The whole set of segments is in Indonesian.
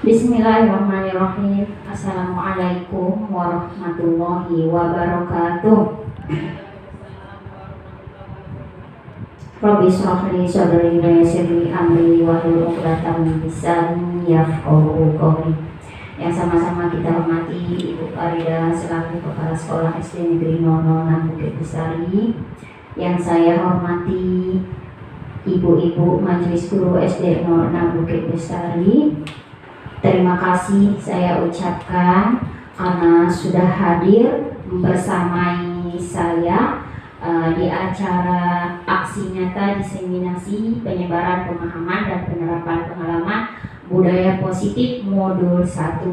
Bismillahirrahmanirrahim. Assalamualaikum warahmatullahi wabarakatuh. Rabbi shrah li sadri wa yassir li amri wahlul 'uqdatam min lisani yafqahu qawli. Yang sama-sama kita hormati Ibu Farida selaku Kepala Sekolah SD Negeri 006 Bukit Bestari. Yang saya hormati Ibu-ibu Majelis Guru SD 06 Bukit Bestari. Terima kasih saya ucapkan karena sudah hadir bersamai saya di acara aksi nyata diseminasi penyebaran pemahaman dan penerapan pengalaman budaya positif modul 1.1.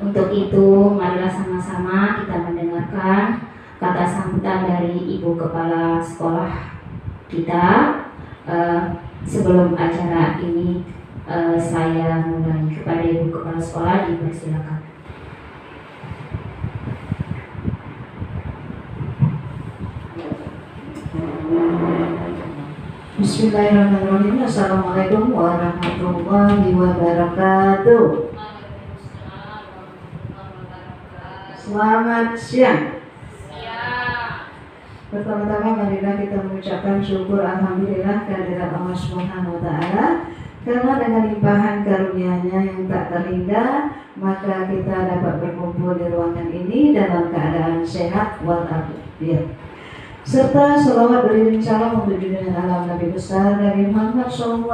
Untuk itu marilah sama-sama kita mendengarkan kata sambutan dari Ibu Kepala Sekolah kita. Sebelum acara ini saya mulai, kepada Ibu Kepala Sekolah dipersilakan. Bismillahirrahmanirrahim. Assalamualaikum warahmatullahi wabarakatuh. Selamat siang. Pertama-tama marilah kita mengucapkan syukur alhamdulillah kehadirat Allah Subhanahu wa taala, karena dengan limpahan karunia-Nya yang tak terhingga, maka kita dapat berkumpul di ruangan ini dalam keadaan sehat walafiat. Serta salawat beriring salam untuk junjungan alam Nabi besar Nabi Muhammad SAW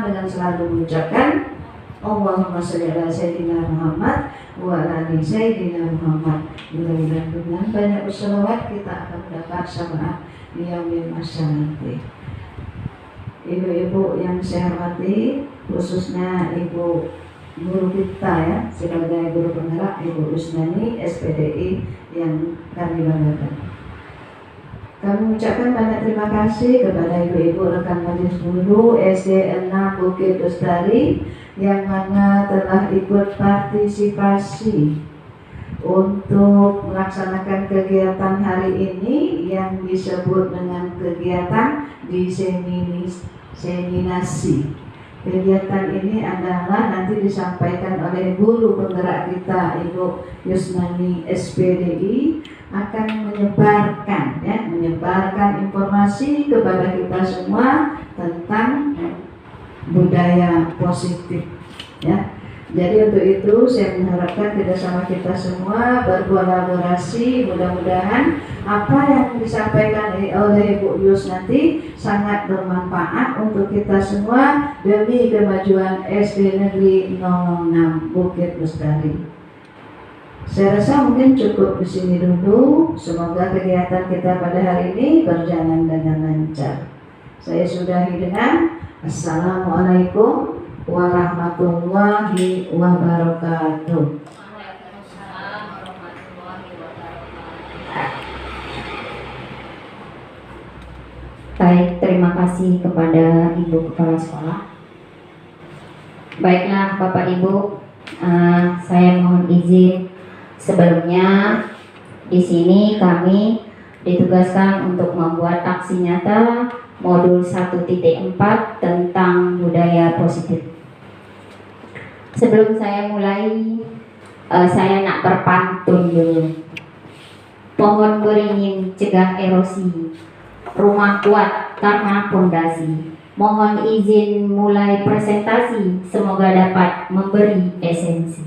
dengan selalu mengucapkan Allahumma sholli ala Sayyidina Muhammad wa ala ali Sayyidina Muhammad. Mudah-mudahan dengan banyak berselawat kita akan mendapat syafaat di yaumil mahsyar nanti. Ibu-ibu yang saya hormati, khususnya Ibu guru kita ya, sebagai guru penggerak, Ibu Usnani SPDI yang kami banggakan. Kami mengucapkan banyak terima kasih kepada ibu-ibu rekan majelis guru SD 6 Bukit Bestari yang mana telah ikut partisipasi untuk melaksanakan kegiatan hari ini yang disebut dengan kegiatan diseminasi. Kegiatan ini adalah nanti disampaikan oleh guru penggerak kita Ibu Yusnani SPDI, akan menyebarkan informasi kepada kita semua tentang budaya positif ya. Jadi untuk itu saya mengharapkan kerjasama kita semua berkolaborasi. Mudah-mudahan apa yang disampaikan oleh Ibu Yus nanti sangat bermanfaat untuk kita semua demi kemajuan SD Negeri 06 Bukit Bestari. Saya rasa mungkin cukup di sini dulu. Semoga kegiatan kita pada hari ini berjalan dengan lancar. Saya sudahi dengan Assalamualaikum warahmatullahi wabarakatuh. Baik, terima kasih kepada Ibu Kepala Sekolah. Baiklah Bapak Ibu, saya mohon izin sebelumnya di sini kami ditugaskan untuk membuat aksi nyata modul 1.4 tentang budaya positif. Sebelum saya mulai, saya nak berpantun dulu. Pohon beringin cegah erosi, rumah kuat karena pondasi. Mohon izin mulai presentasi, semoga dapat memberi esensi.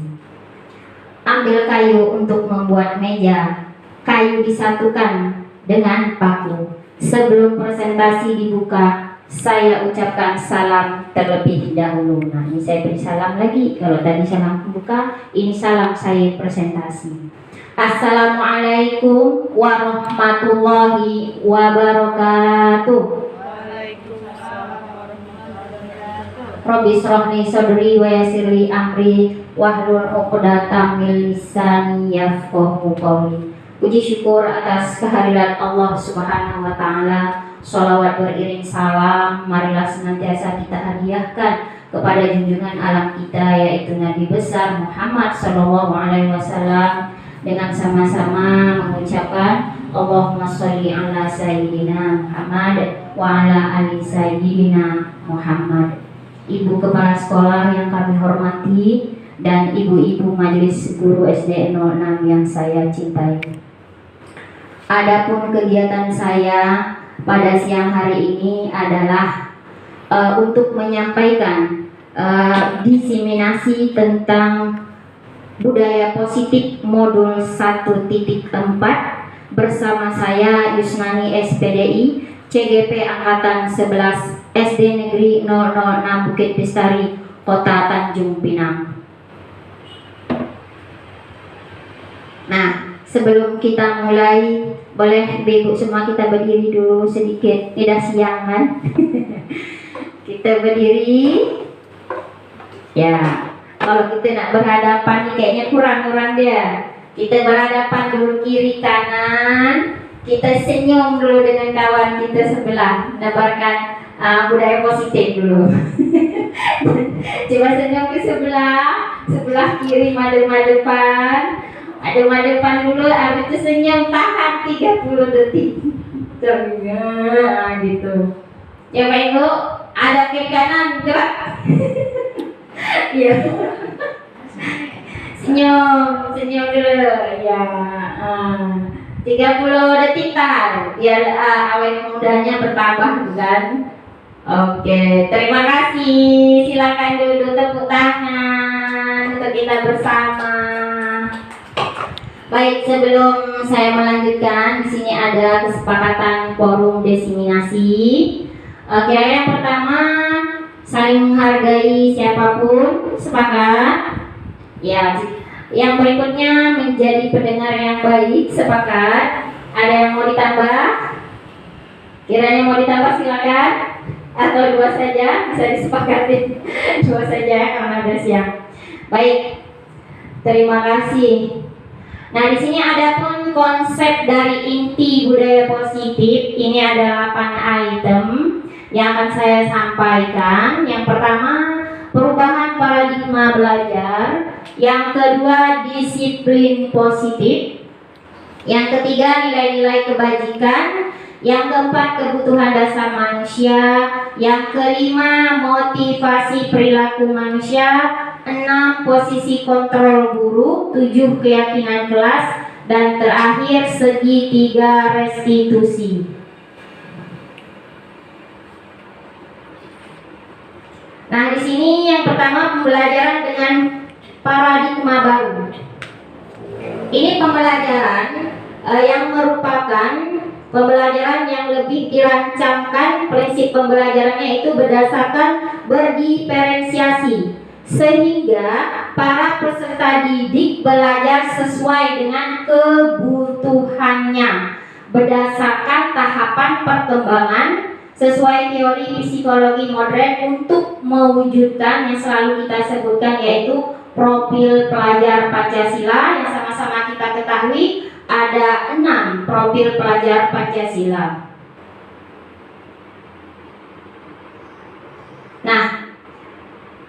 Ambil kayu untuk membuat meja, kayu disatukan dengan paku. Sebelum presentasi dibuka, saya ucapkan salam terlebih dahulu. Nah, ini saya beri salam lagi. Kalau tadi salam pembuka, ini salam saya presentasi. Assalamualaikum warahmatullahi wabarakatuh. Rabbi shrah li sadri wa yassir li amri wahlul 'uqdatam min lisani yafqahu qawli. Puji syukur atas kehadirat Allah Subhanahu wa taala. Sholawat beriring salam marilah senantiasa kita hadiahkan kepada junjungan alam kita, yaitu Nabi besar Muhammad sallallahu alaihi wasallam, dengan sama-sama mengucapkan Allahumma sholli ala sayyidina Muhammad wa ala ali sayyidina Muhammad. Ibu Kepala Sekolah yang kami hormati, dan ibu-ibu Majelis Guru SD 06 yang saya cintai. Adapun kegiatan saya pada siang hari ini adalah untuk menyampaikan diseminasi tentang budaya positif modul 1.4 bersama saya Yusnani SPDI CGP Angkatan 11 SD Negeri 006 Bukit Bestari Kota Tanjung Pinang. Nah, sebelum kita mulai, boleh ibu semua kita berdiri dulu sedikit. Tidak siang kan? Kita berdiri. Ya, kalau kita nak berhadapan nih kayaknya kurang dia. Kita berhadapan dulu kiri kanan. Kita senyum dulu dengan kawan kita sebelah. Menebarkan budaya positif dulu. Coba senyum ke sebelah kiri madep-madepan. Madep-madepan dulu, habis itu senyum, tahan 30 detik. Gitu. Coba ibu, ada ke kanan, gerak. Iya. Senyum dulu. Ya. 30 detik tahan, biar awet mudanya bertambah kan. Oke, terima kasih. Silakan duduk, tepuk tangan untuk kita bersama. Baik, sebelum saya melanjutkan, di sini ada kesepakatan forum diseminasi. Kira-kira yang pertama, saling menghargai siapapun, sepakat. Ya, yang berikutnya menjadi pendengar yang baik, sepakat. Ada yang mau ditambah? Kiranya mau ditambah silakan. Atau 2 saja, bisa disepakati. 2 saja karena ada siang. Baik, terima kasih. Nah, di sini ada pun konsep dari inti budaya positif. Ini ada 8 item yang akan saya sampaikan. Yang pertama, perubahan paradigma belajar. Yang kedua, disiplin positif. Yang ketiga, nilai-nilai kebajikan. Yang keempat, kebutuhan dasar manusia. Yang kelima, motivasi perilaku manusia. 6, posisi kontrol guru. 7, keyakinan kelas. Dan terakhir, segitiga restitusi. Nah, di sini yang pertama, pembelajaran dengan paradigma baru. Ini pembelajaran yang merupakan pembelajaran yang lebih dirancangkan. Prinsip pembelajarannya itu berdasarkan berdiferensiasi, sehingga para peserta didik belajar sesuai dengan kebutuhannya berdasarkan tahapan perkembangan sesuai teori psikologi modern untuk mewujudkan yang selalu kita sebutkan, yaitu profil pelajar Pancasila. Yang sama-sama kita ketahui ada 6 profil pelajar Pancasila. Nah,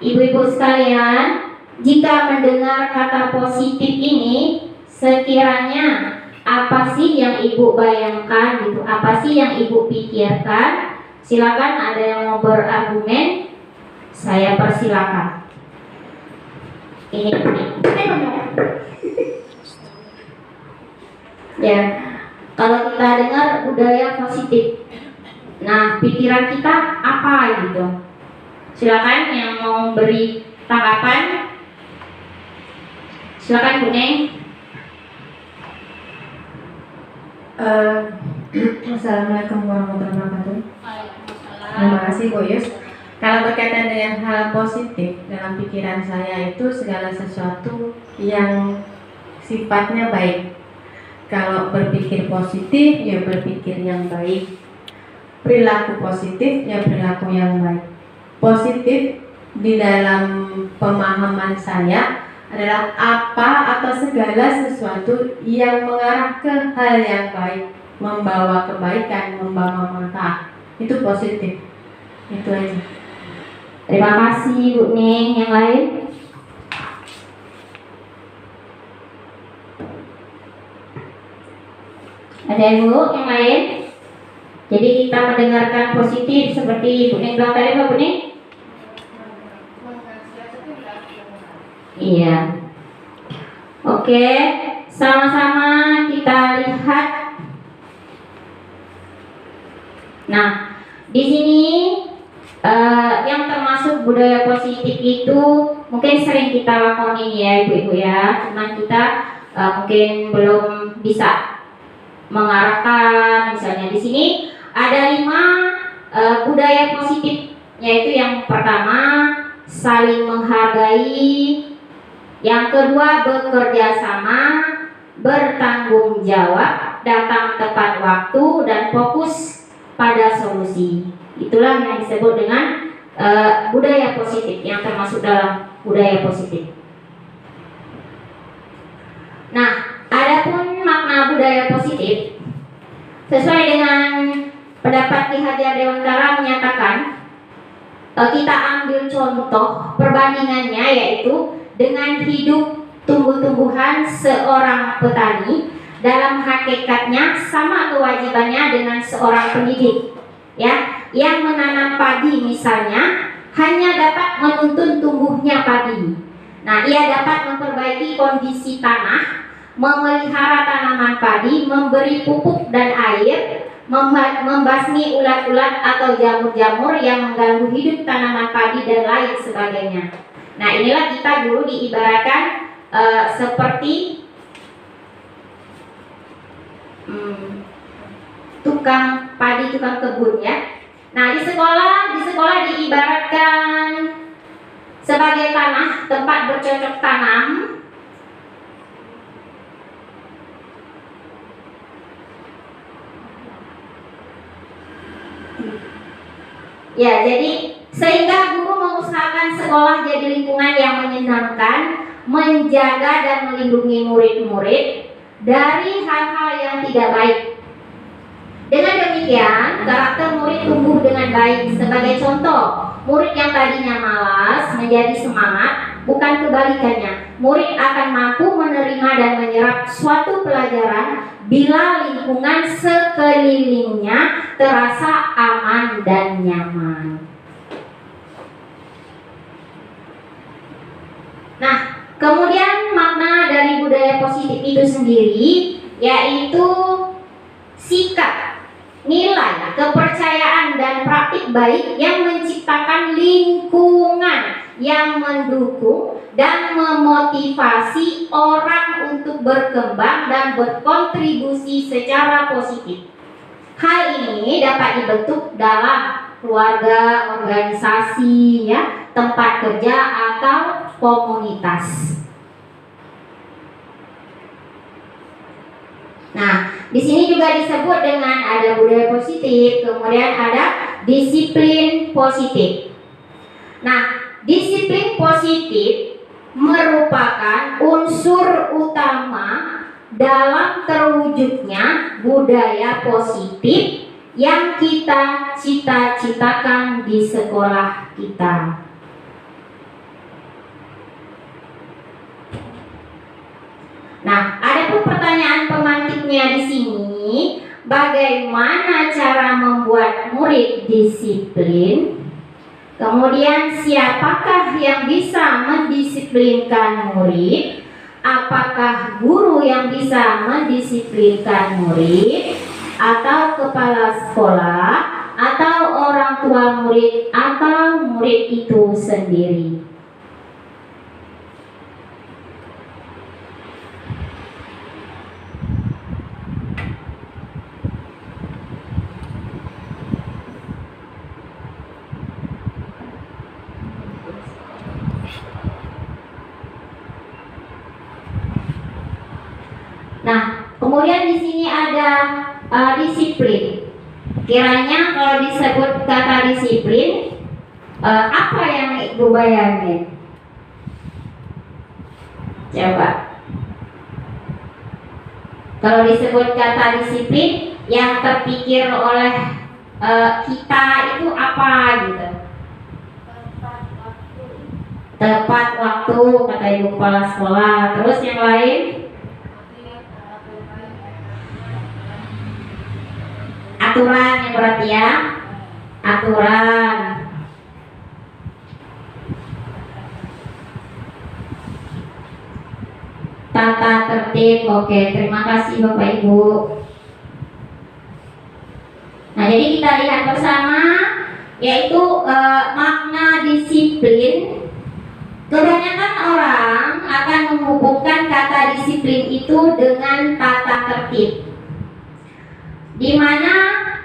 ibu-ibu sekalian, jika mendengar kata positif ini, sekiranya apa sih yang ibu bayangkan gitu? Apa sih yang ibu pikirkan? Silakan, ada yang mau berargumen, saya persilakan. Ini ya, kalau kita dengar budaya positif, nah pikiran kita apa gitu? Silakan yang mau beri tanggapan. Silakan Bu Neng. Assalamualaikum warahmatullahi wabarakatuh. Terima kasih Bu Yus. Kalau berkaitan dengan hal positif, dalam pikiran saya itu segala sesuatu yang sifatnya baik. Kalau berpikir positif, ya berpikir yang baik. Perilaku positif, ya perilaku yang baik. Positif di dalam pemahaman saya adalah apa atau segala sesuatu yang mengarah ke hal yang baik, membawa kebaikan, membawa manfaat. Itu positif. Itu aja. Terima kasih Bu Neng. Yang lain? Ada Bu yang lain? Jadi kita mendengarkan positif seperti Bu Neng bilang tadi, Bu Neng? Iya. Oke, sama-sama kita lihat. Nah, di sini yang termasuk budaya positif itu mungkin sering kita lakonin ya ibu-ibu ya, cuman kita mungkin belum bisa mengarahkan. Misalnya di sini ada 5 budaya positif, yaitu yang pertama saling menghargai, yang kedua bekerja sama, bertanggung jawab, datang tepat waktu, dan fokus pada solusi. Itulah yang disebut dengan budaya positif, yang termasuk dalam budaya positif. Nah, adapun makna budaya positif sesuai dengan pendapat Ki Hajar Dewantara menyatakan, kita ambil contoh perbandingannya yaitu dengan hidup tumbuh-tumbuhan seorang petani. Dalam hakikatnya sama kewajibannya dengan seorang pendidik, ya, yang menanam padi misalnya hanya dapat menuntun tumbuhnya padi. Nah, ia dapat memperbaiki kondisi tanah, memelihara tanaman padi, memberi pupuk dan air, membasmi ulat-ulat atau jamur-jamur yang mengganggu hidup tanaman padi dan lain sebagainya. Nah, inilah kita dulu diibaratkan seperti tukang padi, tukang kebun ya. Nah, di sekolah diibaratkan sebagai tanah tempat bercocok tanam. Ya, jadi sehingga guru mengusahakan sekolah jadi lingkungan yang menyenangkan, menjaga dan melindungi murid-murid dari hal-hal yang tidak baik. Dengan demikian, karakter murid tumbuh dengan baik. Sebagai contoh, murid yang tadinya malas menjadi semangat, bukan kebalikannya. Murid akan mampu menerima dan menyerap suatu pelajaran bila lingkungan sekelilingnya terasa aman dan nyaman. Nah, kemudian makna dari budaya positif itu sendiri yaitu sikap, nilai, kepercayaan dan praktik baik yang menciptakan lingkungan yang mendukung dan memotivasi orang untuk berkembang dan berkontribusi secara positif. Hal ini dapat dibentuk dalam keluarga, organisasi, ya, tempat kerja atau komunitas. Nah, di sini juga disebut dengan ada budaya positif, kemudian ada disiplin positif. Nah, disiplin positif merupakan unsur utama dalam terwujudnya budaya positif yang kita cita-citakan di sekolah kita. Nah, ada pun pertanyaan pemantiknya di sini, bagaimana cara membuat murid disiplin? Kemudian siapakah yang bisa mendisiplinkan murid? Apakah guru yang bisa mendisiplinkan murid? Atau kepala sekolah? Atau orang tua murid? Atau murid itu sendiri? Nah, kemudian di sini ada disiplin. Kiranya kalau disebut kata disiplin, apa yang Ibu bayangin? Coba. Kalau disebut kata disiplin, yang terpikir oleh kita itu apa gitu? Tepat waktu, kata Ibu Kepala Sekolah. Terus yang lain? Aturan yang berarti ya, aturan. tata tertib. Oke, terima kasih Bapak Ibu. Nah, jadi kita lihat bersama yaitu makna disiplin. Kebanyakan orang akan menghubungkan kata disiplin itu dengan tata tertib, di mana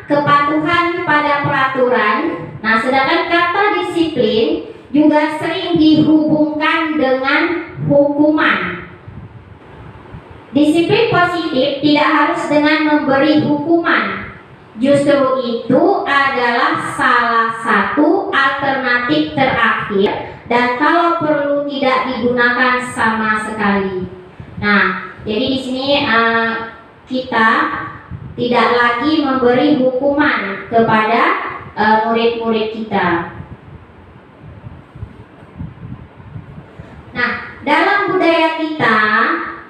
kepatuhan pada peraturan. Nah, sedangkan kata disiplin juga sering dihubungkan dengan hukuman. Disiplin positif tidak harus dengan memberi hukuman. Justru itu adalah salah satu alternatif terakhir dan kalau perlu tidak digunakan sama sekali. Nah, jadi di sini kita tidak lagi memberi hukuman kepada murid-murid kita. Nah, dalam budaya kita,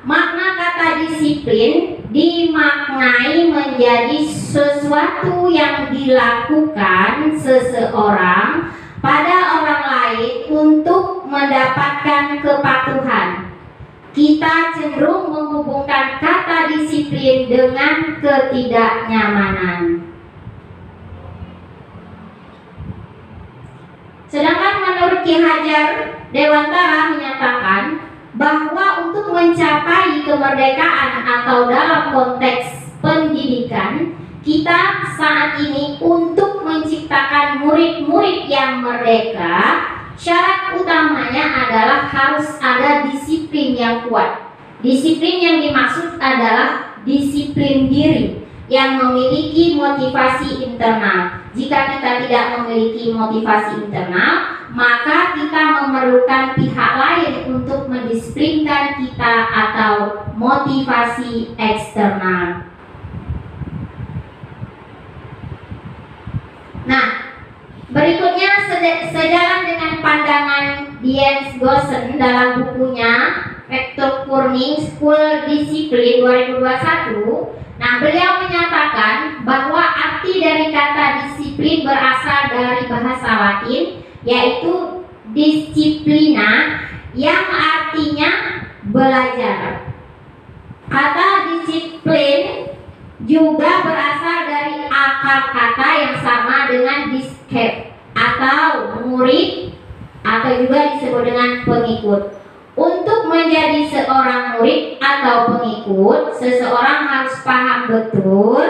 makna kata disiplin dimaknai menjadi sesuatu yang dilakukan seseorang pada orang lain untuk mendapatkan kepatuhan. Kita cenderung menghubungkan kata disiplin dengan ketidaknyamanan. Sedangkan menurut Ki Hajar Dewantara menyatakan bahwa untuk mencapai kemerdekaan atau dalam konteks pendidikan, kita saat ini untuk menciptakan murid-murid yang merdeka, syarat utamanya adalah harus ada disiplin yang kuat. Disiplin yang dimaksud adalah disiplin diri yang memiliki motivasi internal. Jika kita tidak memiliki motivasi internal, maka kita memerlukan pihak lain untuk mendisiplinkan kita atau motivasi eksternal. Nah, berikutnya sejalan dengan pandangan Jens Gosen dalam bukunya Rektor Kurning School Discipline 2021. Nah, beliau menyatakan bahwa arti dari kata disiplin berasal dari bahasa Latin, yaitu disciplina, yang artinya belajar. Kata disiplin juga berasal dari akar kata yang sama dengan disciple atau murid, atau juga disebut dengan pengikut. Untuk menjadi seorang murid atau pengikut, seseorang harus paham betul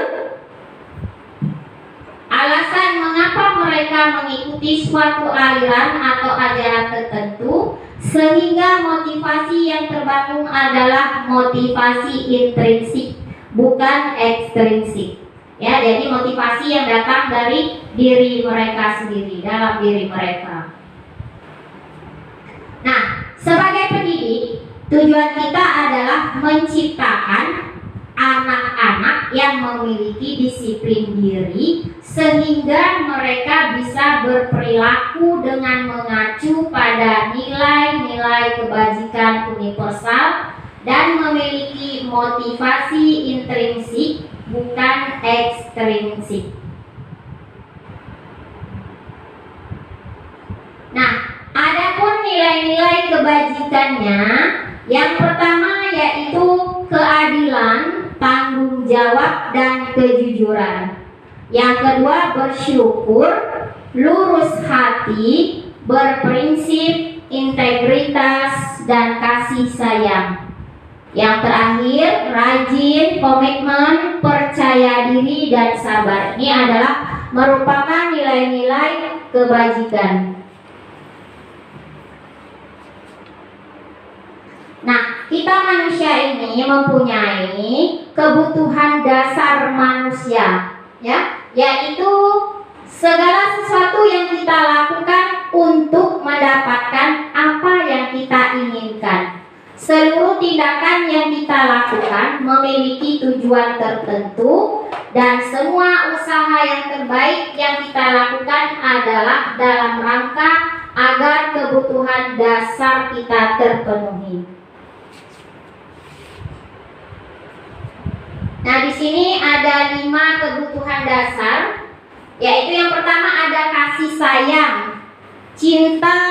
alasan mengapa mereka mengikuti suatu aliran atau ajaran tertentu, sehingga motivasi yang terbangun adalah motivasi intrinsik, bukan ekstrinsik. Ya, jadi motivasi yang datang dari diri mereka sendiri, dalam diri mereka. Nah, sebagai pendidik, tujuan kita adalah menciptakan anak-anak yang memiliki disiplin diri sehingga mereka bisa berperilaku dengan mengacu pada nilai-nilai kebajikan universal dan memiliki motivasi intrinsik, bukan ekstrinsik. Nah, adapun nilai-nilai kebajikannya, yang pertama yaitu keadilan, tanggung jawab, dan kejujuran. Yang kedua bersyukur, lurus hati, berprinsip, integritas, dan kasih sayang. Yang terakhir rajin, komitmen, percaya diri, dan sabar. Ini adalah merupakan nilai-nilai kebajikan. Nah, kita manusia ini mempunyai kebutuhan dasar manusia, ya, yaitu segala sesuatu yang kita lakukan untuk mendapatkan apa yang kita inginkan. Seluruh tindakan yang kita lakukan memiliki tujuan tertentu, dan semua usaha yang terbaik yang kita lakukan adalah dalam rangka agar kebutuhan dasar kita terpenuhi. Nah, di sini ada 5 kebutuhan dasar, yaitu yang pertama ada kasih sayang, cinta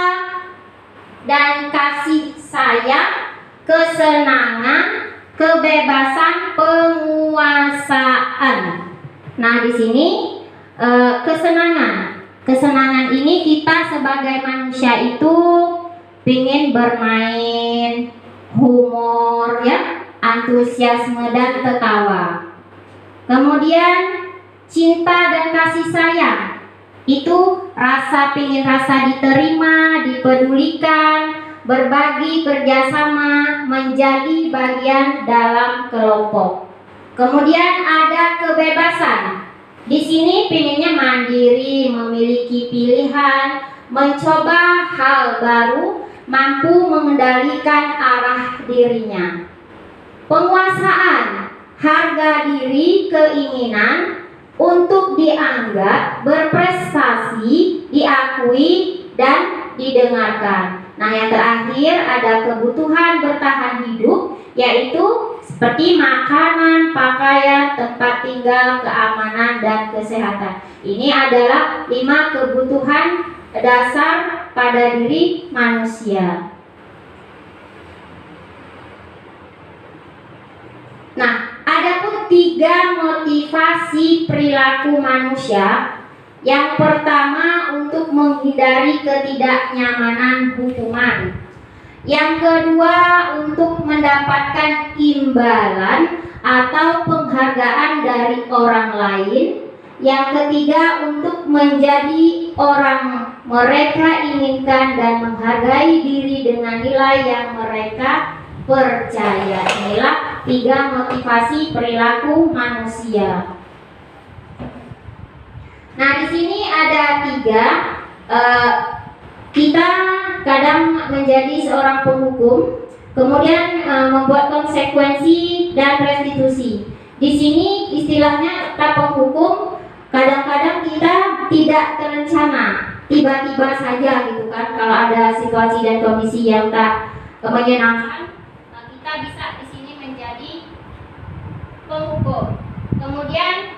dan kasih sayang kesenangan, kebebasan penguasaan. Nah, di sini kesenangan. Kesenangan ini kita sebagai manusia itu ingin bermain, humor ya, antusiasme dan tertawa. Kemudian cinta dan kasih sayang. Itu ingin rasa diterima, dipedulikan, berbagi, kerjasama, menjadi bagian dalam kelompok. Kemudian ada kebebasan. Di sini pinginnya mandiri, memiliki pilihan, mencoba hal baru, mampu mengendalikan arah dirinya. Penguasaan, harga diri, keinginan untuk dianggap, berprestasi, diakui, dan didengarkan. Nah, yang terakhir ada kebutuhan bertahan hidup, yaitu seperti makanan, pakaian, tempat tinggal, keamanan, dan kesehatan. Ini adalah 5 kebutuhan dasar pada diri manusia. Nah, ada pun 3 motivasi perilaku manusia. Yang pertama, untuk menghindari ketidaknyamanan hukuman. Yang kedua, untuk mendapatkan imbalan atau penghargaan dari orang lain. Yang ketiga, untuk menjadi orang mereka inginkan dan menghargai diri dengan nilai yang mereka percaya. Inilah 3 motivasi perilaku manusia. Nah, di sini ada 3. Kita kadang menjadi seorang penghukum, kemudian membuat konsekuensi dan restitusi. Di sini istilahnya kita penghukum, kadang-kadang kita tidak terencana, tiba-tiba saja gitu kan. Kalau ada situasi dan kondisi yang tak menyenangkan, kita bisa di sini menjadi penghukum. Kemudian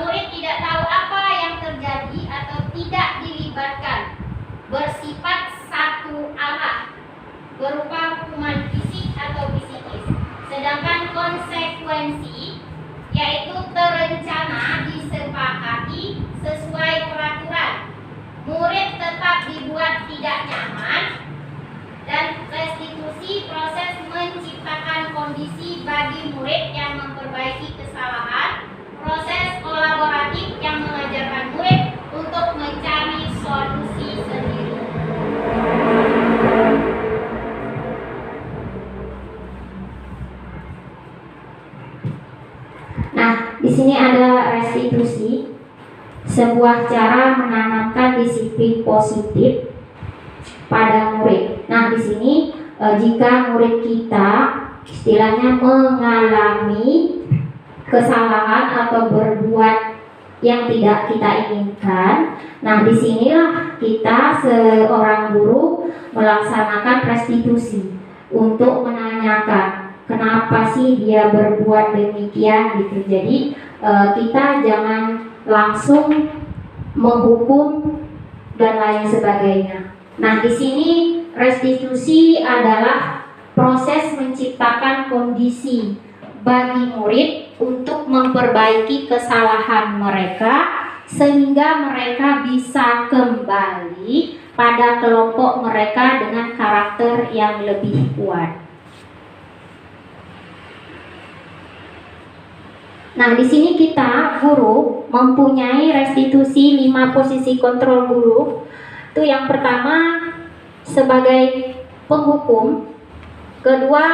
murid tidak tahu apa yang terjadi atau tidak dilibatkan, bersifat satu arah, berupa hukuman fisik atau psikis. Sedangkan konsekuensi yaitu terencana, disepakati sesuai peraturan. Murid tetap dibuat tidak nyaman, dan restitusi proses menciptakan kondisi bagi murid yang memperbaiki kesalahan, proses kolaboratif yang mengajarkan murid untuk mencari solusi sendiri. Nah, di sini ada restitusi, sebuah cara menanamkan disiplin positif pada murid. Nah, di sini jika murid kita istilahnya mengalami kesalahan atau berbuat yang tidak kita inginkan, nah disinilah kita seorang guru melaksanakan restitusi untuk menanyakan kenapa sih dia berbuat demikian gitu. Jadi kita jangan langsung menghukum dan lain sebagainya. Nah, di sini restitusi adalah proses menciptakan kondisi bagi murid untuk memperbaiki kesalahan mereka sehingga mereka bisa kembali pada kelompok mereka dengan karakter yang lebih kuat. Nah, di sini kita guru mempunyai restitusi 5 posisi kontrol guru. Itu yang pertama sebagai penghukum, kedua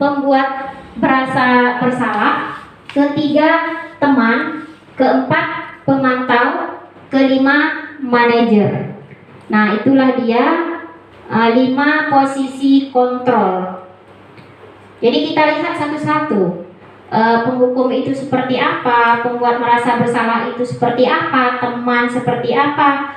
pembuat merasa bersalah, ketiga teman, keempat pemantau, kelima manajer. Nah, itulah dia 5 posisi kontrol. Jadi kita lihat satu-satu. Penghukum itu seperti apa, pembuat merasa bersalah itu seperti apa, teman seperti apa,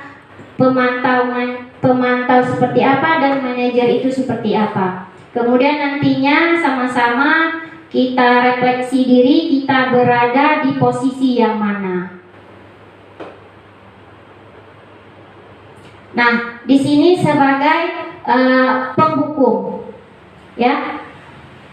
pemantau seperti apa, dan manajer itu seperti apa. Kemudian nantinya sama-sama kita refleksi diri, kita berada di posisi yang mana. Nah, di sini sebagai penghukum. ya,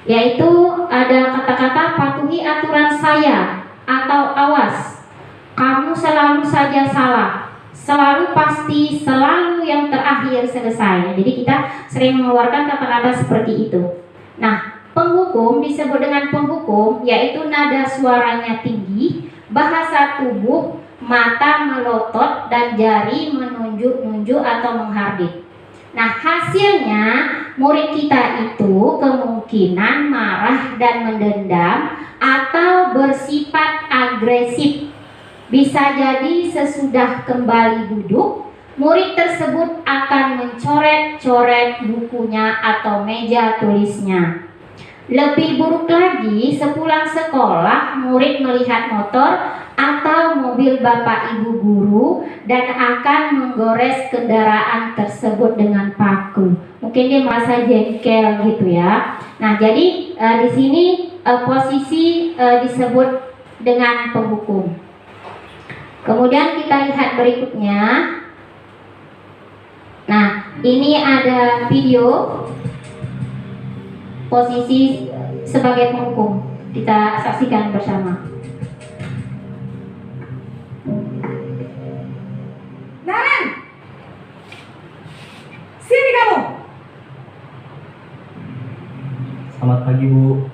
yaitu ada kata-kata patuhi aturan saya atau awas, kamu selalu saja salah, selalu pasti, selalu yang terakhir selesai. Jadi kita sering mengeluarkan kata-kata seperti itu. Nah, penghukum disebut dengan penghukum, yaitu nada suaranya tinggi, bahasa tubuh, mata melotot, dan jari menunjuk-nunjuk atau menghardik. Nah, hasilnya murid kita itu kemungkinan marah dan mendendam atau bersifat agresif. Bisa jadi sesudah kembali duduk, murid tersebut akan mencoret-coret bukunya atau meja tulisnya. Lebih buruk lagi, sepulang sekolah, murid melihat motor atau mobil bapak ibu guru dan akan menggores kendaraan tersebut dengan paku. Mungkin dia merasa jengkel gitu ya. Nah, jadi di sini posisi disebut dengan penghukum. Kemudian kita lihat berikutnya. Nah, ini ada video posisi sebagai penghukum. Kita saksikan bersama. Naren, sini kamu. Selamat pagi, Bu.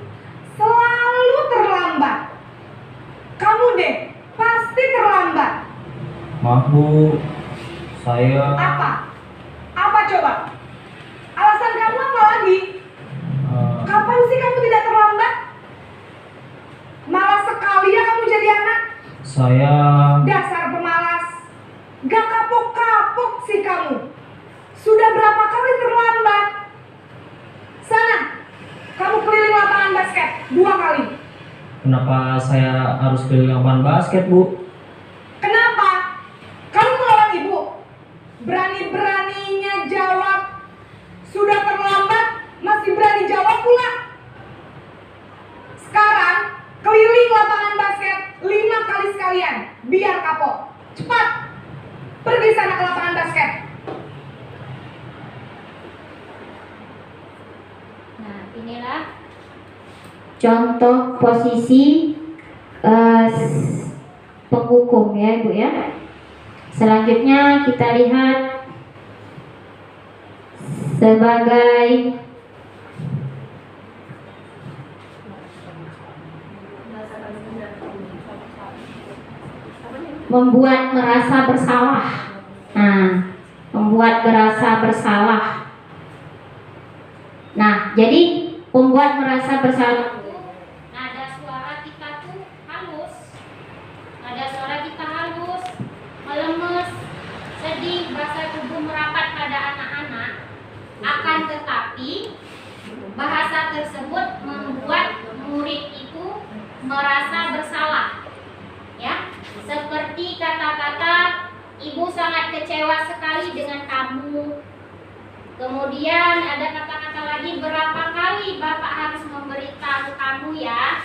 Selalu terlambat. Kamu deh, pasti terlambat. Maaf, Bu. Saya Apa? Apa coba? Alasan kamu apa lagi? Kapan sih kamu tidak terlambat? Malas sekali ya kamu jadi anak. saya Dasar pemalas. Gak kapok-kapok sih kamu. Sudah berapa kali terlambat? Sana, kamu keliling lapangan basket 2 kali. Kenapa saya harus keliling lapangan basket, Bu? Kenapa? Kamu melawan ibu. Berani-beraninya jawab. Sudah terlambat, masih berani jawab pula. Sekarang, keliling lapangan basket 5 kali sekalian. Biar kapok. Cepat. Pergi sana ke lapangan basket. Nah, inilah contoh posisi penghukum ya, Ibu ya. Selanjutnya kita lihat sebagai membuat merasa bersalah. Nah, membuat merasa bersalah. Nah, jadi membuat merasa bersalah itu nada suara kita tuh halus. Nada suara kita halus, melemes, sedih, bahasa tubuh merapat pada anak-anak. Akan tetapi bahasa tersebut membuat murid itu merasa bersalah. Ya, seperti kata-kata ibu sangat kecewa sekali dengan kamu. Kemudian ada kata-kata lagi, berapa kali bapak harus memberitahu kamu ya.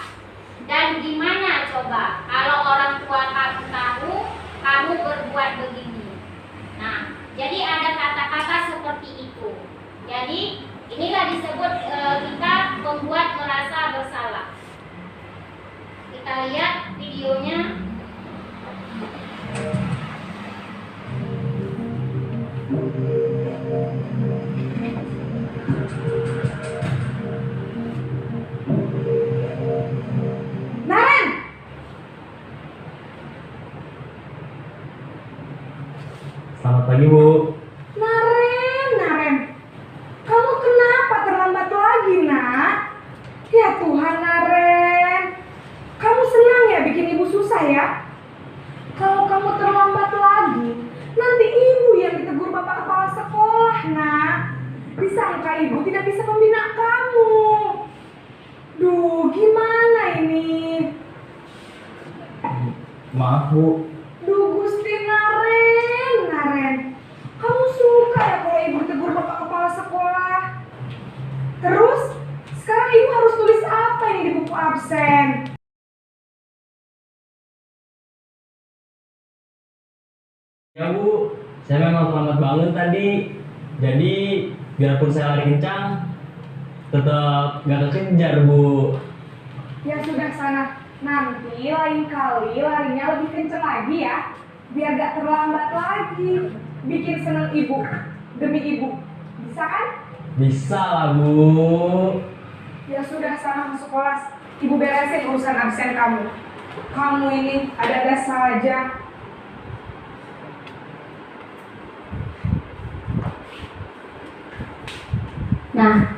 Dan gimana coba kalau orang tua kamu tahu kamu berbuat begini. Nah, jadi ada kata-kata seperti itu. Jadi inilah disebut kita membuat merasa bersalah. Kita lihat videonya. Naren, Selamat pagi, Bu. Naren. Kamu kenapa terlambat lagi, nak? Ya Tuhan, Naren. Kamu senang ya bikin ibu susah ya? Kalau kamu terlambat lagi, nanti ibu yang ditegur bapak kepala sekolah, nak. Disangka ibu tidak bisa membina kamu. Duh, gimana ini? Maaf, Bu. Duh, Gusti Naren. Kamu suka ya kalau ibu ditegur bapak kepala sekolah? Terus, sekarang ibu harus tulis apa ini di buku absen? Ya, Bu. Saya memang terlambat banget tadi. Jadi, biarpun saya lari kencang, tetap nggak kekejar, Bu. Ya sudah sana. Nanti lain kali larinya lebih kenceng lagi ya. Biar gak terlambat lagi. Bikin seneng ibu. Demi ibu. Bisa kan? Bisa lah, Bu. Ya sudah sana masuk kelas. Ibu beresin urusan absen kamu. Kamu ini ada-ada saja. Nah,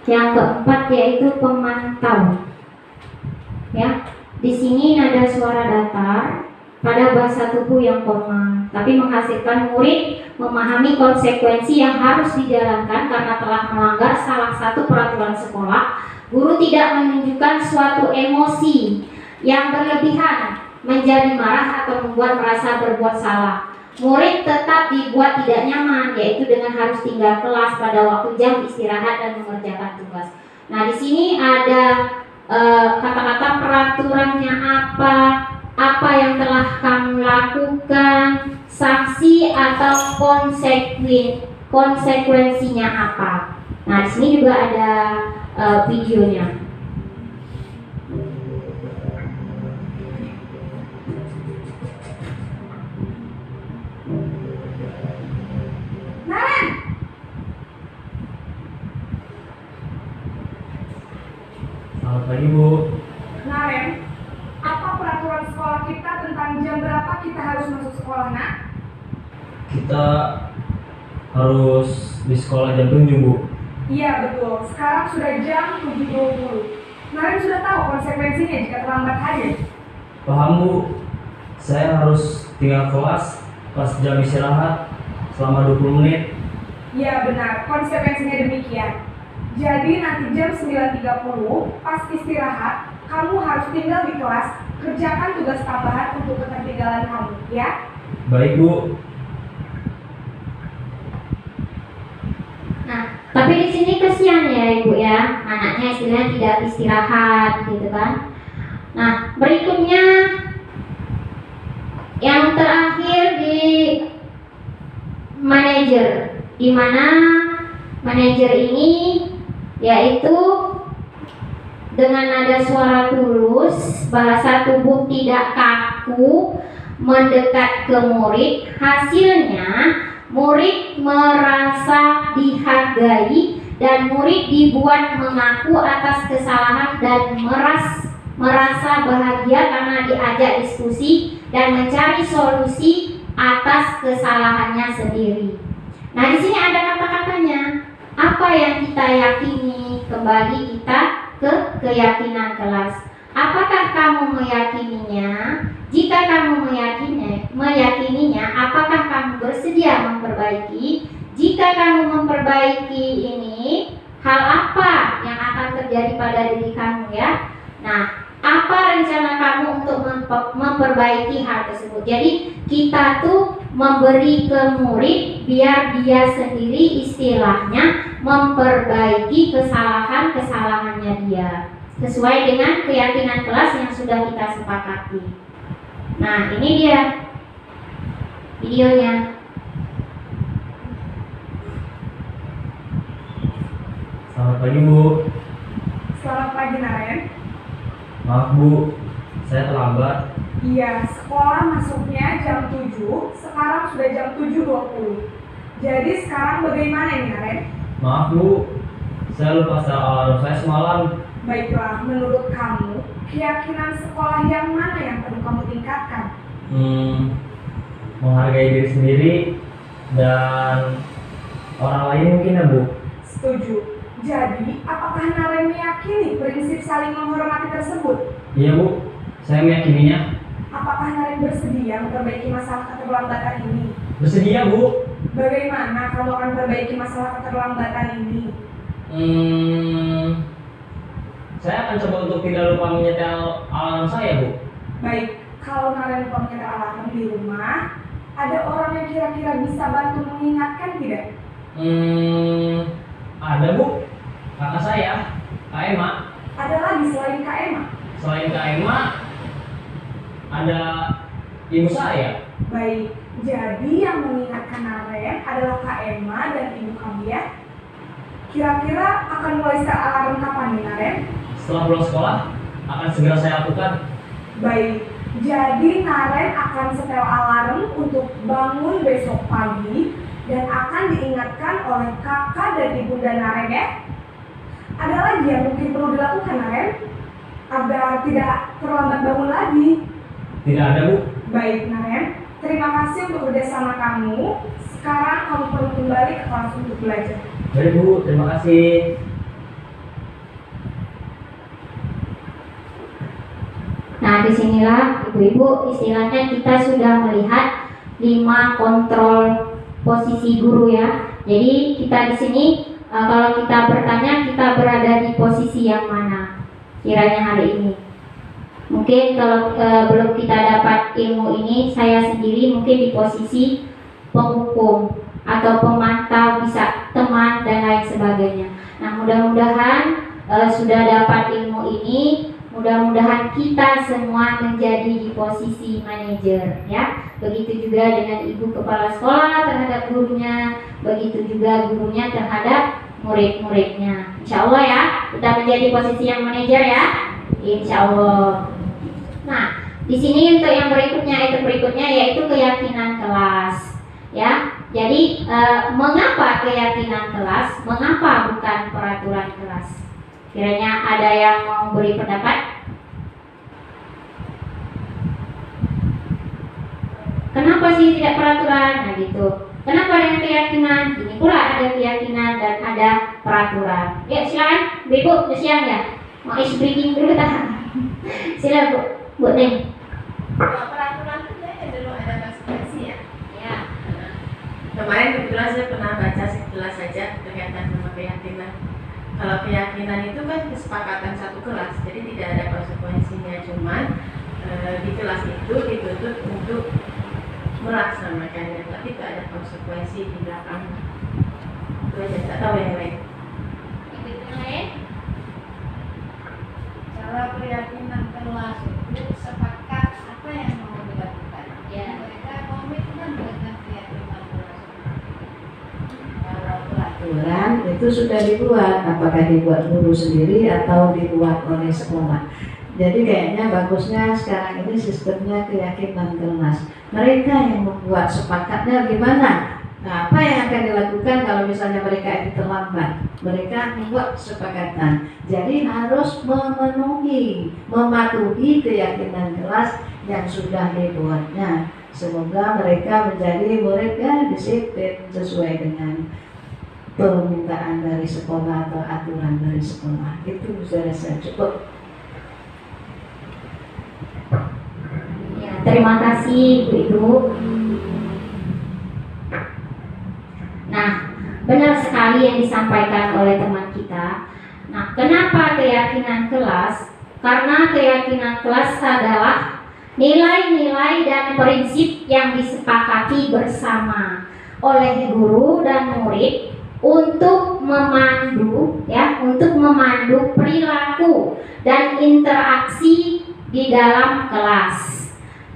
yang keempat yaitu pemantau. Ya, di sini nada suara datar pada bahasa tubuh yang formal, tapi menghasilkan murid memahami konsekuensi yang harus dijalankan karena telah melanggar salah satu peraturan sekolah. Guru tidak menunjukkan suatu emosi yang berlebihan, menjadi marah atau membuat merasa berbuat salah. Murid tetap dibuat tidak nyaman, yaitu dengan harus tinggal kelas pada waktu jam istirahat dan mengerjakan tugas. Nah, di sini ada kata-kata peraturannya apa yang telah kamu lakukan, sanksi atau konsekuensinya apa. Nah, di sini juga ada videonya. Naren! Selamat pagi, Bu. Naren, apa peraturan sekolah kita tentang jam berapa kita harus masuk sekolah, nak? Kita harus di sekolah jam 7, Bu. Iya betul, sekarang sudah jam 7.20. Naren sudah tahu konsekuensinya jika terlambat hadir. Paham, Bu. Saya harus tinggal kelas pas jam istirahat selama 20 menit. Iya benar, konsekuensinya demikian. Jadi nanti jam 9.30 pas istirahat, kamu harus tinggal di kelas, kerjakan tugas tambahan untuk ketertinggalan kamu, ya? Baik, Bu. Nah, tapi di sini kesian ya Ibu ya, anaknya istilahnya tidak istirahat gitu kan. Nah, berikutnya yang terakhir di manajer, di mana manajer ini yaitu dengan nada suara tulus, bahasa tubuh tidak kaku, mendekat ke murid. Hasilnya murid merasa dihargai dan murid dibuat mengaku atas kesalahan dan merasa bahagia karena diajak diskusi dan mencari solusi atas kesalahannya sendiri. Nah, di sini ada kata-katanya. Apa yang kita yakini, kembali kita ke keyakinan kelas. Apakah kamu meyakininya? Jika kamu meyakininya, apakah kamu bersedia memperbaiki? Jika kamu memperbaiki ini, hal apa yang akan terjadi pada diri kamu ya? Nah, apa rencana kamu untuk memperbaiki hal tersebut? Jadi kita tuh memberi ke murid biar dia sendiri istilahnya memperbaiki kesalahannya dia sesuai dengan keyakinan kelas yang sudah kita sepakati. Nah, ini dia videonya. Selamat pagi, Bu. Selamat pagi, Naren. Maaf, Bu. Saya terlambat. Iya, sekolah masuknya jam 7, sekarang sudah jam 7.20. Jadi sekarang bagaimana ini, Naren? Maaf, Bu. Saya lupa setel alarm saya semalam. Baiklah, menurut kamu, keyakinan sekolah yang mana yang perlu kamu tingkatkan? Menghargai diri sendiri dan orang lain mungkin ya, Bu. Setuju. Jadi, apakah Naren meyakini prinsip saling menghormati tersebut? Iya, Bu. Saya meyakininya. Apakah Naren bersedia memperbaiki masalah keterlambatan ini? Bersedia, Bu. Bagaimana kamu akan memperbaiki masalah keterlambatan ini? Saya akan coba untuk tidak lupa menyetel alarm saya, Bu. Baik, kalau Naren lupa menyetel alarm di rumah, ada orang yang kira-kira bisa bantu mengingatkan tidak? Ada, Bu. Kakak saya, Kak Emma. Ada lagi selain Kak Emma? Selain Kak Emma, ada ibu saya. Baik, jadi yang mengingatkan Naren adalah Kak Emma dan ibu kamu ya? kira-kira akan mulai setel alarm kapan nih Naren? Setelah pulang sekolah, akan segera saya lakukan. Baik, jadi Naren akan setel alarm untuk bangun besok pagi dan akan diingatkan oleh kakak dan ibunda Naren ya. Ada lagi yang mungkin perlu dilakukan Naren agar tidak terlambat bangun lagi? Tidak ada, Bu. Baik Naren, terima kasih untuk kerjasama kamu. Sekarang kamu perlu kembali ke kelas untuk belajar. Baik, Bu. Terima kasih. Nah, disinilah ibu-ibu istilahnya kita sudah melihat 5 kontrol posisi guru ya. Jadi kita di sini kalau kita bertanya kita berada di posisi yang mana kiranya hari ini. Mungkin kalau belum kita dapat ilmu ini, saya sendiri mungkin di posisi penghukum atau pemantau, bisa teman dan lain sebagainya. Nah, mudah-mudahan sudah dapat ilmu ini. Mudah-mudahan kita semua menjadi di posisi manajer ya. Begitu juga dengan ibu kepala sekolah terhadap gurunya, begitu juga gurunya terhadap murid-muridnya. Insya Allah ya, kita menjadi posisi yang manajer ya. Insya Allah. Nah, di sini untuk yang berikutnya yaitu keyakinan kelas ya. Jadi mengapa keyakinan kelas? Mengapa bukan peraturan kelas? Kiranya ada yang mau beri pendapat? Kenapa sih tidak peraturan? Nah gitu. Kenapa ada keyakinan? Ini pula ada keyakinan dan ada peraturan. Ya silakan, Ibu, udah siang ya? Mau ice breaking dulu tak? Silakan Bu Neng. Kalau peraturan itu ya dulu ada konsekuensi ya. Ya. Kemarin kebetulan saya pernah baca sekilas saja berkaitan sama keyakinan. Kalau keyakinan itu kan kesepakatan satu kelas, jadi tidak ada konsekuensinya. Cuman di kelas itu dituntut untuk melaksanakannya, tapi tidak ada konsekuensi di belakang. Itu aja, tak tahu yang lain. Yang lain? Kalau keyakinan kelas itu sepakat apa yang mau dilakukan. Ya. Mereka komitmen dengan keyakinan kelas. Kalau peraturan itu sudah dibuat, apakah dibuat guru sendiri atau dibuat oleh sekolah. Jadi kayaknya bagusnya sekarang ini sistemnya keyakinan kelas. Mereka yang membuat, sepakatnya gimana? Nah, apa yang akan dilakukan kalau misalnya mereka itu terlambat? Mereka membuat kesepakatan. Jadi harus mematuhi keyakinan kelas yang sudah dibuatnya. Semoga mereka menjadi murid yang disiplin sesuai dengan permintaan dari sekolah atau aturan dari sekolah. Itu saya rasa cukup. Ya, terima kasih Bu. Nah, benar sekali yang disampaikan oleh teman kita. Nah, kenapa keyakinan kelas? Karena keyakinan kelas adalah nilai-nilai dan prinsip yang disepakati bersama oleh guru dan murid untuk memandu perilaku dan interaksi di dalam kelas.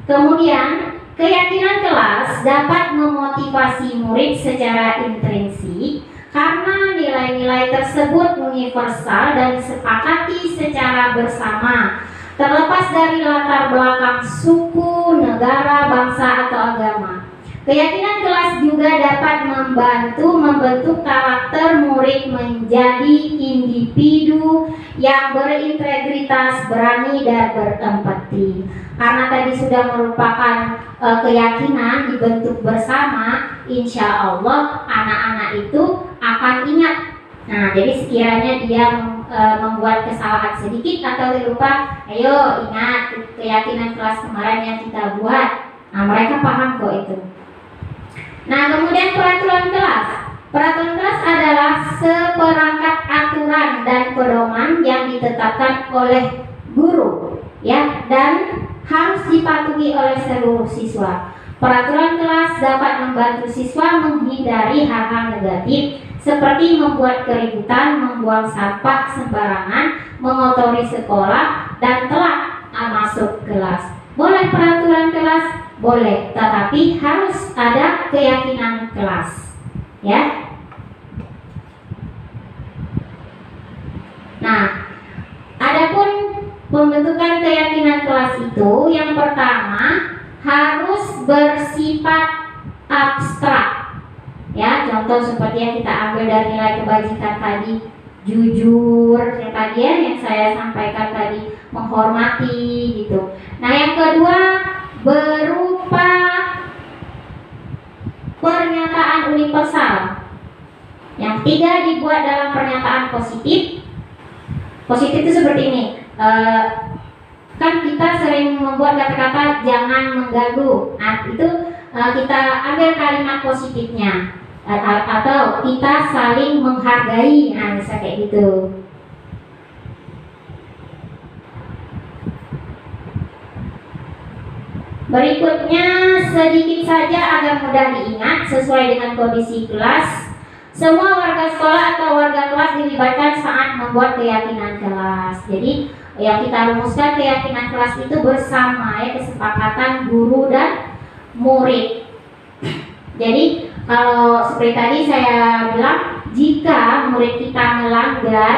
Kemudian keyakinan kelas dapat memotivasi murid secara intrinsik karena nilai-nilai tersebut universal dan disepakati secara bersama, terlepas dari latar belakang suku, negara, bangsa, atau agama. Keyakinan kelas juga dapat membantu membentuk karakter murid menjadi individu yang berintegritas, berani, dan berempati. Karena tadi sudah merupakan keyakinan dibentuk bersama, insya Allah anak-anak itu akan ingat. Nah, jadi sekiranya dia membuat kesalahan sedikit atau lupa, ayo ingat keyakinan kelas kemarin yang kita buat. Nah, mereka paham kok itu. Nah, kemudian peraturan kelas. Peraturan kelas adalah seperangkat aturan dan pedoman yang ditetapkan oleh guru, ya, dan harus dipatuhi oleh seluruh siswa. Peraturan kelas dapat membantu siswa menghindari hal-hal negatif seperti membuat keributan, membuang sampah sembarangan, mengotori sekolah, dan telat masuk kelas. Boleh peraturan kelas? Boleh, tetapi harus ada keyakinan kelas, ya. kelas itu yang pertama harus bersifat abstrak. Ya, contoh seperti yang kita ambil dari nilai kebajikan tadi, jujur, yang tadi ya, yang saya sampaikan tadi, menghormati gitu. Nah, yang kedua berupa pernyataan universal. Yang tiga dibuat dalam pernyataan positif. Positif itu seperti ini. Kan kita sering membuat kata-kata jangan mengganggu. Nah, itu kita ambil kalimat positifnya. Atau kita saling menghargai. Nah, bisa kayak gitu. Berikutnya sedikit saja agar mudah diingat sesuai dengan kondisi kelas. Semua warga sekolah atau warga kelas dilibatkan saat membuat keyakinan kelas. Jadi yang kita rumuskan keyakinan kelas itu bersama ya, kesepakatan guru dan murid. Jadi kalau seperti tadi saya bilang, jika murid kita melanggar,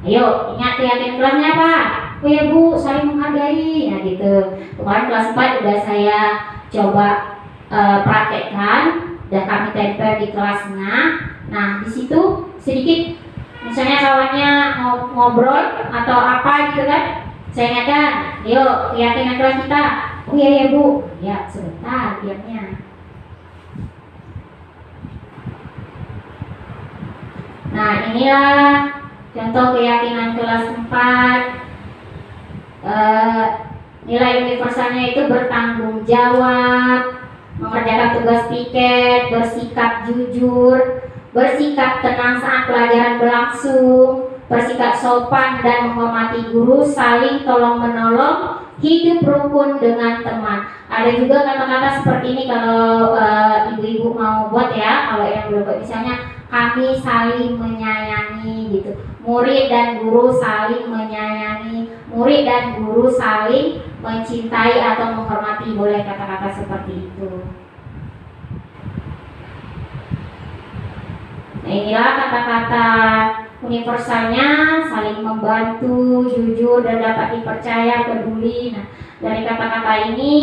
ayo ingat keyakinan kelasnya apa? Oh ya Bu, saling menghargai. Nah gitu. Kemarin kelas 4 udah saya coba praktekkan dan kami tempel di kelasnya. Nah di situ sedikit, misalnya kawannya ngobrol atau apa gitu kan, saya ingatkan, yuk keyakinan kelas kita. Oh iya ya Bu, ya sebentar diamnya. Nah inilah contoh keyakinan kelas 4. Nilai universalnya itu bertanggung jawab, mengerjakan tugas piket, bersikap jujur, bersikap tenang saat pelajaran berlangsung, bersikap sopan dan menghormati guru, saling tolong menolong, hidup rukun dengan teman. Ada juga kata-kata seperti ini kalau ibu-ibu mau buat ya, kalau yang belum buat misalnya kami saling menyayangi gitu. Murid dan guru saling menyayangi, murid dan guru saling mencintai atau menghormati, boleh kata-kata seperti itu. Nah, inilah kata-kata universalnya, saling membantu, jujur dan dapat dipercaya, peduli. Nah, dari kata-kata ini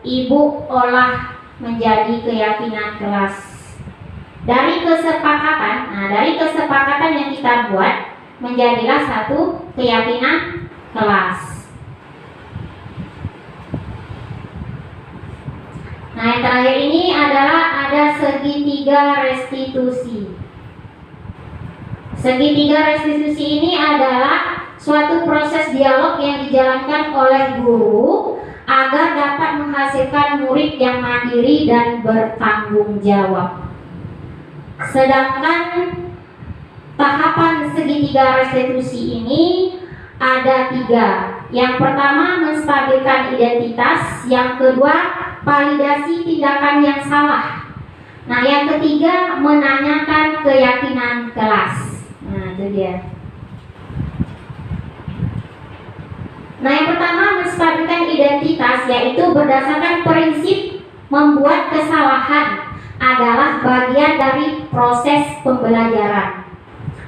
ibu olah menjadi keyakinan kelas. Dari kesepakatan, dari kesepakatan yang kita buat menjadilah satu keyakinan kelas. Nah, yang terakhir ini adalah ada segitiga restitusi. Segitiga restitusi ini adalah suatu proses dialog yang dijalankan oleh guru agar dapat menghasilkan murid yang mandiri dan bertanggung jawab. Sedangkan tahapan segitiga restitusi ini ada 3. Yang pertama menstabilkan identitas, yang kedua validasi tindakan yang salah. Nah, yang ketiga menanyakan keyakinan kelas. Nah, itu dia. Nah, yang pertama menstabilkan identitas, yaitu berdasarkan prinsip membuat kesalahan adalah bagian dari proses pembelajaran.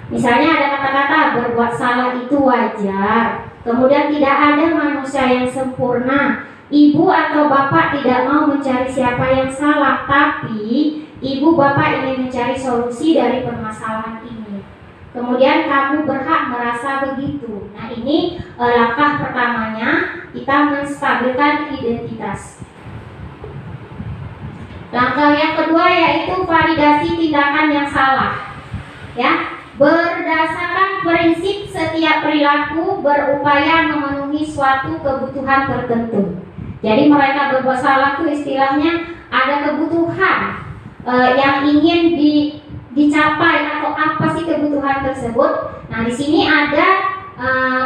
Misalnya ada kata-kata berbuat salah itu wajar. Kemudian tidak ada manusia yang sempurna. Ibu atau bapak tidak mau mencari siapa yang salah, tapi ibu bapak ingin mencari solusi dari permasalahan ini. Kemudian kamu berhak merasa begitu. Nah, ini langkah pertamanya, kita menstabilkan identitas. Langkah yang kedua yaitu validasi tindakan yang salah. Ya, berdasarkan prinsip setiap perilaku berupaya memenuhi suatu kebutuhan tertentu. Jadi mereka berbuat salah itu istilahnya ada kebutuhan yang ingin dicapai atau apa sih kebutuhan tersebut. Nah, di sini ada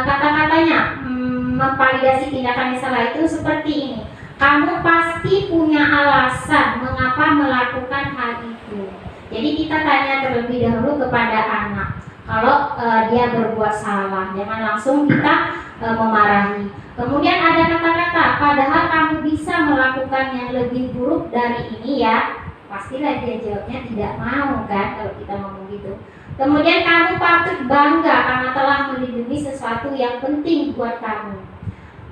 kata-katanya memvalidasi tindakan yang salah itu seperti ini. Kamu pasti punya alasan mengapa melakukan hal itu. Jadi kita tanya terlebih dahulu kepada anak. Kalau dia berbuat salah, jangan langsung kita memarahi. Kemudian ada kata-kata, padahal kamu bisa melakukan yang lebih buruk dari ini ya. Pastilah dia jawabnya tidak mau kan kalau kita ngomong gitu. Kemudian kamu patut bangga karena telah melindungi sesuatu yang penting buat kamu.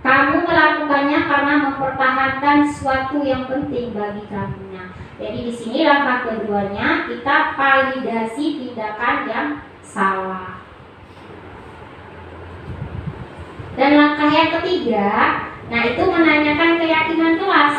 Kamu melakukannya karena mempertahankan sesuatu yang penting bagi kamu. Nah, jadi di sini langkah keduanya kita validasi tindakan yang salah. Dan langkah yang ketiga, nah itu menanyakan keyakinan kelas.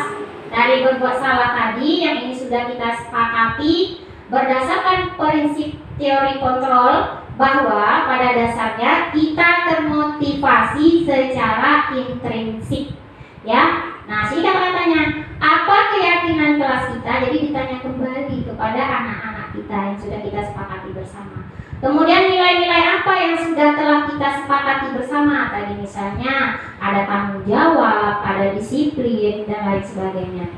Dari berbuat salah tadi yang ini sudah kita sepakati berdasarkan prinsip teori kontrol bahwa pada dasarnya kita termotivasi secara intrinsik, ya. Nah, sini kita tanya, apa keyakinan kelas kita? Jadi ditanya kembali kepada anak-anak kita yang sudah kita sepakati bersama. Kemudian nilai-nilai apa yang sudah telah kita sepakati bersama? Tadi misalnya ada tanggung jawab, ada disiplin, dan lain sebagainya.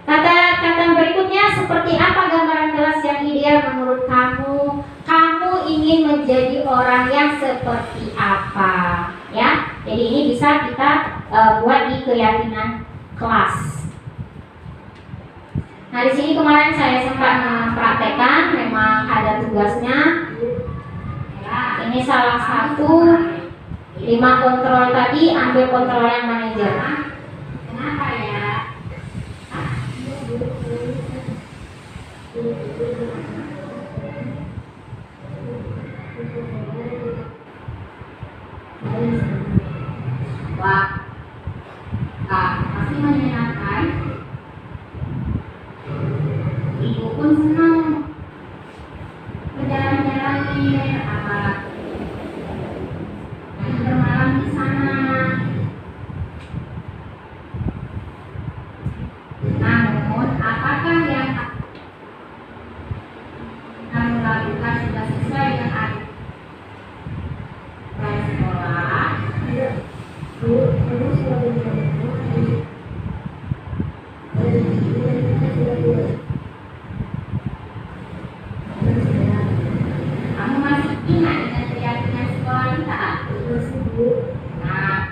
Kata berikutnya, seperti apa gambaran kelas yang ideal menurut kamu? Kamu ingin menjadi orang yang seperti apa? Ya, jadi ini bisa kita buat di keyakinan kelas. Nah, di sini kemarin saya sempat mempraktekkan, memang ada tugasnya. Ini salah satu 5 kontrol tadi, ambil kontrol yang manajer. Kenapa ya? Wah, pasti menyenangkan. Ibu pun senang berjalan-jalan di daerah dan bermalam di sana. Namun, apakah yang kamu lakukan sudah sesuai dengan aturan sekolah? Kamu masih ingat dengan keyakinan sekolah kita? Nah,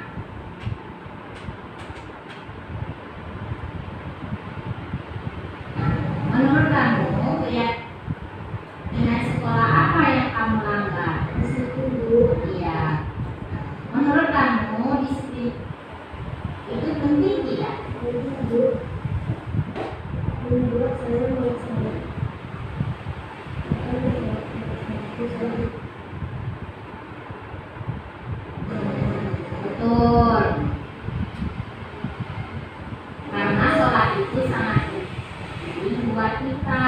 menurut kamu keyakinan sekolah apa yang kamu langgar? Iya. Menurut kamu disiplin itu penting tidak? Menurut saya melaksanakan. Betul. Karena sholat itu sangat penting buat kita.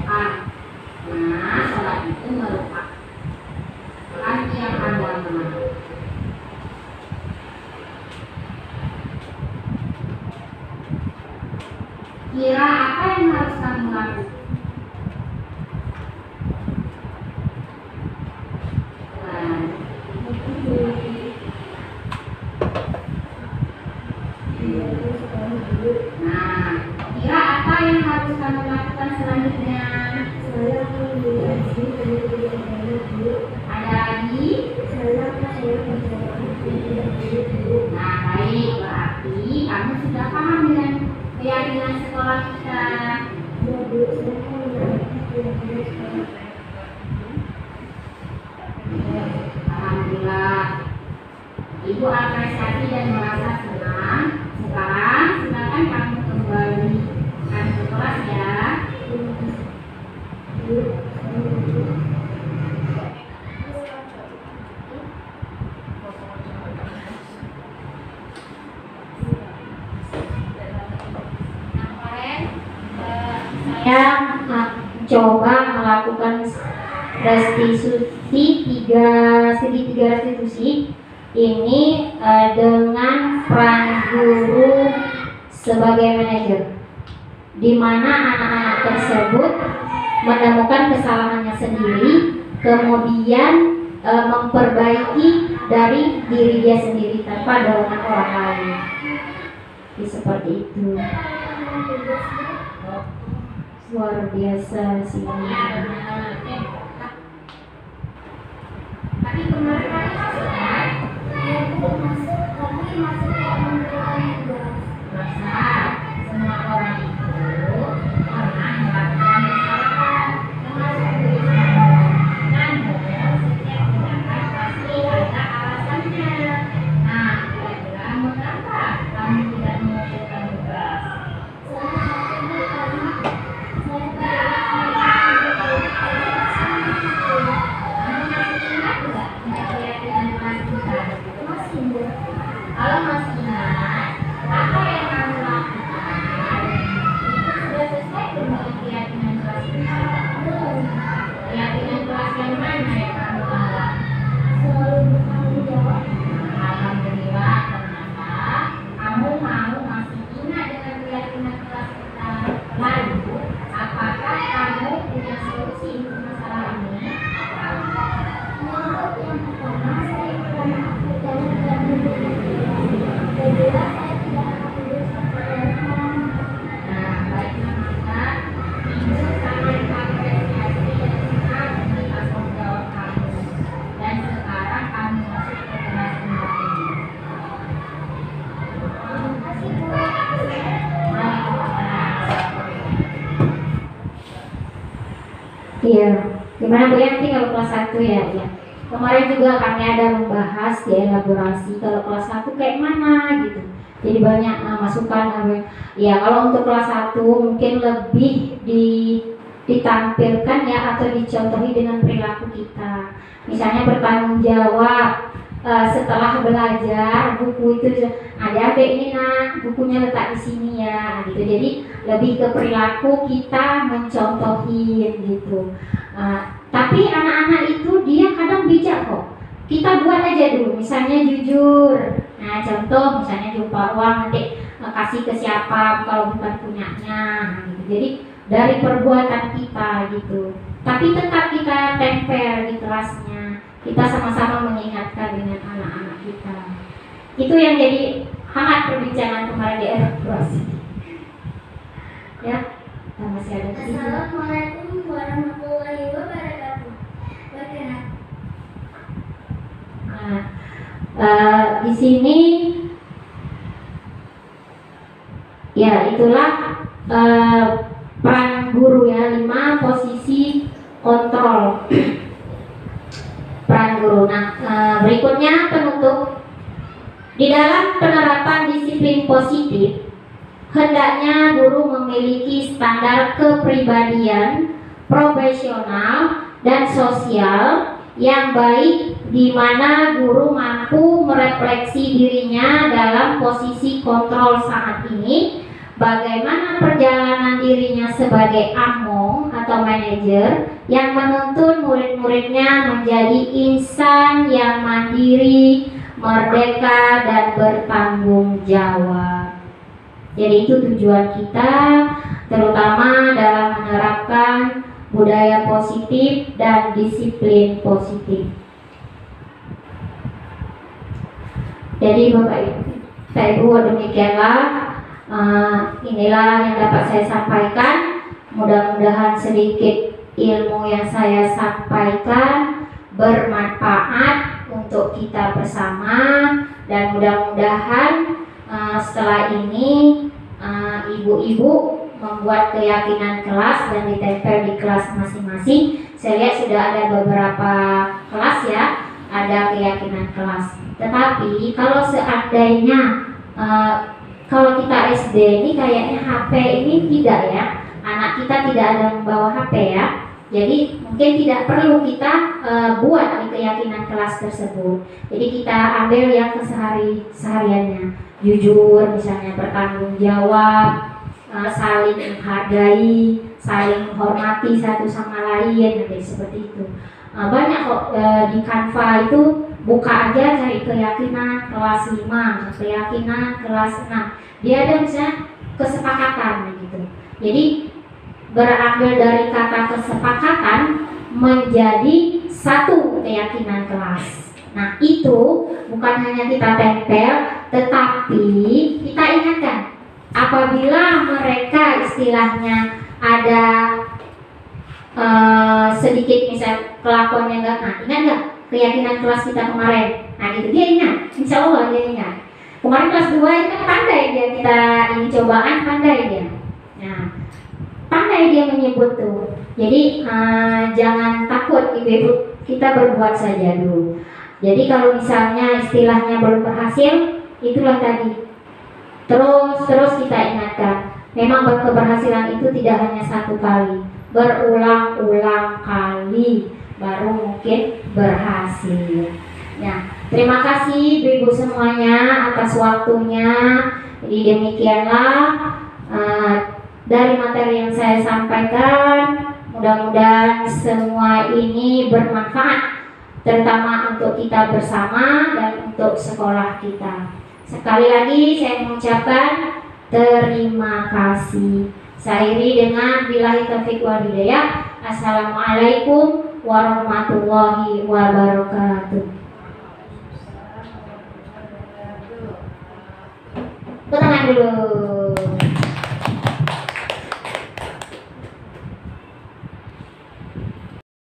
Karena sholat itu merupakan tiang agama. Kira apa yang harus kamu lakukan? Nah, kira apa yang harus kamu lakukan selanjutnya? Ada lagi? Nah, baik, berarti kamu sudah paham dengan keyakinan sekolah kita. Alhamdulillah, Ibu apresiasi dan merasa senang. Sekarang silakan kamu kembali ke kelas ya. Saya coba melakukan restitusi tiga restitusi ini dengan peran guru sebagai manajer, di mana anak-anak tersebut menemukan kesalahannya sendiri, kemudian memperbaiki dari diri dia sendiri tanpa dorongan orang lain. Seperti itu. Luar biasa sih. Tapi kemarin semua orang itu pernah melakukan kesalahan, termasuk namun setiap tindakan pasti ada alasannya. Nah, kira-kira Iya, gimana Bu Yanti kalau kelas 1 ya? Ya. Kemarin juga kami ada membahas di elaborasi kalau kelas 1 kayak mana gitu. Jadi banyak masukan. Ya kalau untuk kelas 1 mungkin lebih ditampilkan ya atau dicontohi dengan perilaku kita. Misalnya bertanggung jawab setelah belajar buku itu ada ini nak bukunya letak di sini ya gitu. Jadi lebih ke perilaku kita mencontohin gitu. Tapi anak-anak itu dia kadang bijak kok. Kita buat aja dulu, misalnya jujur. Nah contoh misalnya jumpa uang nanti kasih ke siapa kalau bukan punyanya. Gitu. Jadi dari perbuatan kita gitu. Tapi tetap kita tempel di kelasnya. Kita sama-sama mengingatkan dengan anak-anak kita. Itu yang jadi hangat perbincangan kemarin di elaborasi. Ya, masih ada di sini. Assalamualaikum warahmatullahi wabarakatuh. Nah, di sini ya itulah peran guru ya, 5 posisi kontrol peran guru. Nah, berikutnya penutup. Di dalam penerapan disiplin positif, hendaknya guru memiliki standar kepribadian, profesional, dan sosial yang baik, di mana guru mampu merefleksi dirinya dalam posisi kontrol saat ini, bagaimana perjalanan dirinya sebagai among atau manajer yang menuntun murid-muridnya menjadi insan yang mandiri, merdeka, dan bertanggung jawab. Jadi itu tujuan kita, terutama dalam menerapkan budaya positif dan disiplin positif. Jadi Bapak Ibu, demikianlah inilah yang dapat saya sampaikan. Mudah-mudahan sedikit ilmu yang saya sampaikan bermanfaat untuk kita bersama, dan mudah-mudahan setelah ini ibu-ibu membuat keyakinan kelas dan ditempel di kelas masing-masing. Saya lihat sudah ada beberapa kelas ya, ada keyakinan kelas. Tetapi kalau seandainya kalau kita SD ini kayaknya HP ini tidak ya, anak kita tidak ada membawa HP ya. Jadi mungkin tidak perlu kita buat di keyakinan kelas tersebut. Jadi kita ambil yang kesehariannya, jujur misalnya, bertanggung jawab, saling menghargai, saling menghormati satu sama lain, nanti seperti itu. Banyak kok di Canva itu, buka aja cari keyakinan kelas 5, keyakinan kelas 6. Dia ada misalnya kesepakatan gitu. Jadi berambil dari kata kesepakatan menjadi satu keyakinan kelas. Nah itu bukan hanya kita tempel, tetapi kita ingatkan apabila mereka istilahnya ada sedikit misal kelakuannya enggak, nah ingat nggak keyakinan kelas kita kemarin? Nah itu dia ingat, insya Allah dia ingat. Kemarin kelas 2 itu kan pandai dia, kita ini cobaan pandai dia. Nah pandai dia menyebut tuh. Jadi jangan takut ibu-ibu, kita berbuat saja dulu. Jadi kalau misalnya istilahnya belum berhasil, itulah tadi. Terus kita ingatkan. Memang keberhasilan itu tidak hanya satu kali, berulang-ulang kali baru mungkin berhasil. Nah, terima kasih ibu-ibu semuanya atas waktunya. Jadi demikianlah dari materi yang saya sampaikan, mudah-mudahan semua ini bermanfaat, terutama untuk kita bersama dan untuk sekolah kita. Sekali lagi saya mengucapkan terima kasih. Saya akhiri dengan billahi taufiq wal hidayah. Assalamualaikum warahmatullahi wabarakatuh. Tangan dulu.